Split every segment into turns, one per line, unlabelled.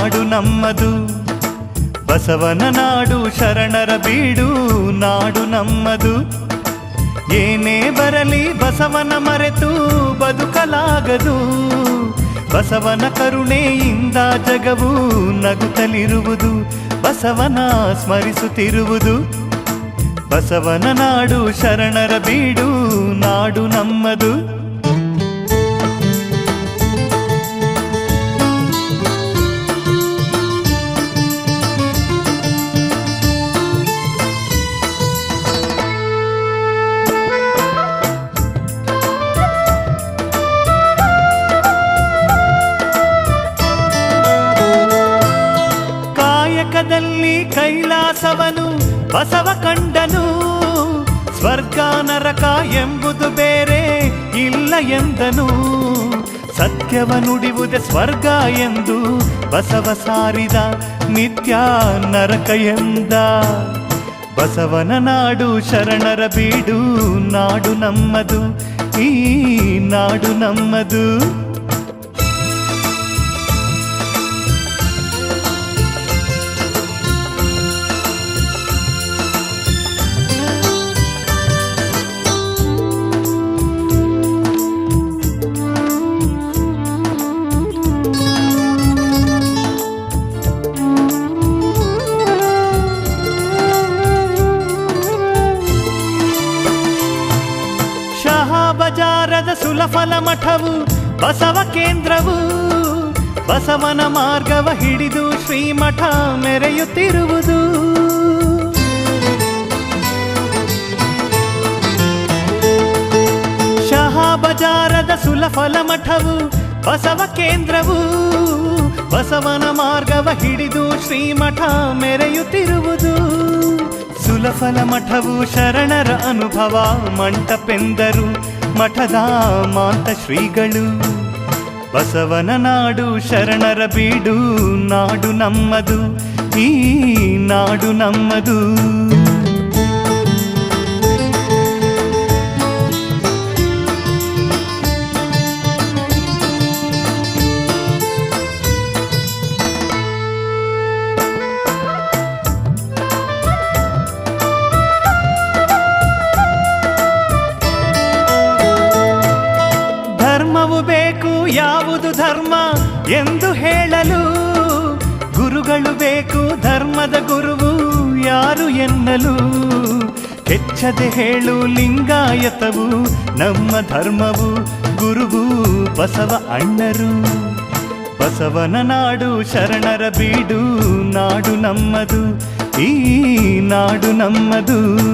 ನಾಡು ನಮ್ಮದು. ಬಸವನ ನಾಡು ಶರಣರ ಬೀಡು ನಾಡು ನಮ್ಮದು. ಏನೇ ಬರಲಿ ಬಸವನ ಮರೆತು ಬದುಕಲಾಗದು. ಬಸವನ ಕರುಣೆಯಿಂದ ಜಗವು ನಗುತ್ತಲಿರುವುದು. ಬಸವನ ಸ್ಮರಿಸುತ್ತಿರುವುದು. ಬಸವನ ನಾಡು ಶರಣರ ಬೀಡು ನಾಡು ನಮ್ಮದು. ಕಾಯಕದಲ್ಲಿ ಕೈಲಾಸವನು ಬಸವ ಕಂಡನು. ಸ್ವರ್ಗ ನರಕ ಎಂಬುದು ಬೇರೆ ಇಲ್ಲ ಎಂದನು. ಸತ್ಯವ ನುಡಿಯುವುದೇ ಸ್ವರ್ಗ ಎಂದು ಬಸವ ಸಾರಿದ. ನಿತ್ಯ ನರಕ ಎಂದ. ಬಸವನ ನಾಡು ಶರಣರ ಬೀಡು ನಾಡು ನಮ್ಮದು. ಈ ನಾಡು ನಮ್ಮದು. ಬಜಾರದ ಸುಲಫಲ ಮಠವು ಬಸವ ಕೇಂದ್ರವು. ಬಸವನ ಮಾರ್ಗವ ಹಿಡಿದು ಶ್ರೀಮಠ ಮೆರೆಯುತ್ತಿರುವುದು. ಬಜಾರದ ಸುಲಫಲ ಮಠವು ಬಸವ ಕೇಂದ್ರವು. ಬಸವನ ಮಾರ್ಗವ ಹಿಡಿದು ಶ್ರೀಮಠ ಮೆರೆಯುತ್ತಿರುವುದು. ಸುಲಫಲ ಮಠವು ಶರಣರ ಅನುಭವ ಮಂಟಪೆಂದರು ಮಠದ ಮಾಂತ ಶ್ರೀಗಳು. ಬಸವನ ನಾಡು ಶರಣರ ಬೀಡು ನಾಡು ನಮ್ಮದು. ಈ ನಾಡು ನಮ್ಮದು. ಧರ್ಮವು ಬೇಕು ಯಾವುದು ಧರ್ಮ ಎಂದು ಹೇಳಲು. ಗುರುಗಳು ಬೇಕು ಧರ್ಮದ ಗುರುವು ಯಾರು ಎನ್ನಲು. ಹೆಚ್ಚದೆ ಹೇಳು ಲಿಂಗಾಯತವು ನಮ್ಮ ಧರ್ಮವು. ಗುರುವು ಬಸವ ಅಣ್ಣರು. ಬಸವನ ನಾಡು ಶರಣರ ಬೀಡು ನಾಡು ನಮ್ಮದು. ಈ ನಾಡು ನಮ್ಮದು.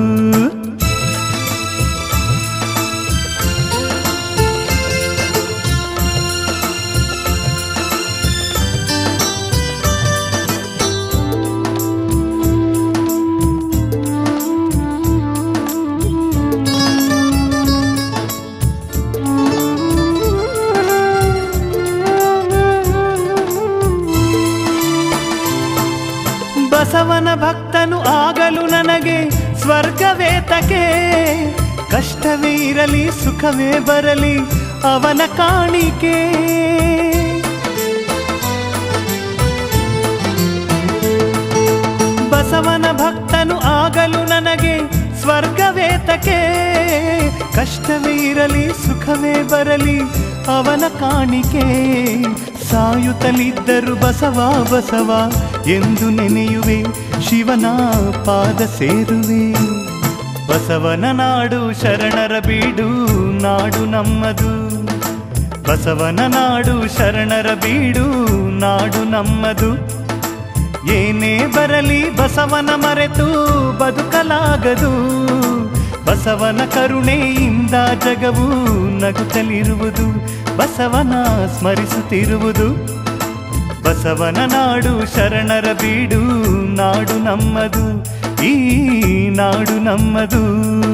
ಬಸವನ ಭಕ್ತನು ಆಗಲು ನನಗೆ ಸ್ವರ್ಗವೇತಕೆ. ಕಷ್ಟವೇ ಇರಲಿ ಸುಖವೇ ಬರಲಿ ಅವನ ಕಾಣಿಕೆ. ಬಸವನ ಭಕ್ತನು ಆಗಲು ನನಗೆ ಸ್ವರ್ಗವೇತಕೆ. ಕಷ್ಟವೇ ಇರಲಿ ಸುಖವೇ ಬರಲಿ ಅವನ ಕಾಣಿಕೆ. ಸಾಯುತ್ತಲಿದ್ದರು ಬಸವ ಬಸವ ಎಂದು ನೆನೆಯುವೆ. ಶಿವನ ಪಾದ ಸೇರುವೆ. ಬಸವನ ನಾಡು ಶರಣರ ಬೀಡು ನಾಡು ನಮ್ಮದು. ಬಸವನ ನಾಡು ಶರಣರ ಬೀಡು ನಾಡು ನಮ್ಮದು. ಏನೇ ಬರಲಿ ಬಸವನ ಮರೆತು ಬದುಕಲಾಗದು. ಬಸವನ ಕರುಣೆಯಿಂದ ಜಗವು ನಗುತ್ತಲಿರುವುದು. ಬಸವನ ಸ್ಮರಿಸುತ್ತಿರುವುದು. ಬಸವನ ನಾಡು ಶರಣರ ಬೀಡು ನಾಡು ನಮ್ಮದು. ಈ ನಾಡು ನಮ್ಮದು.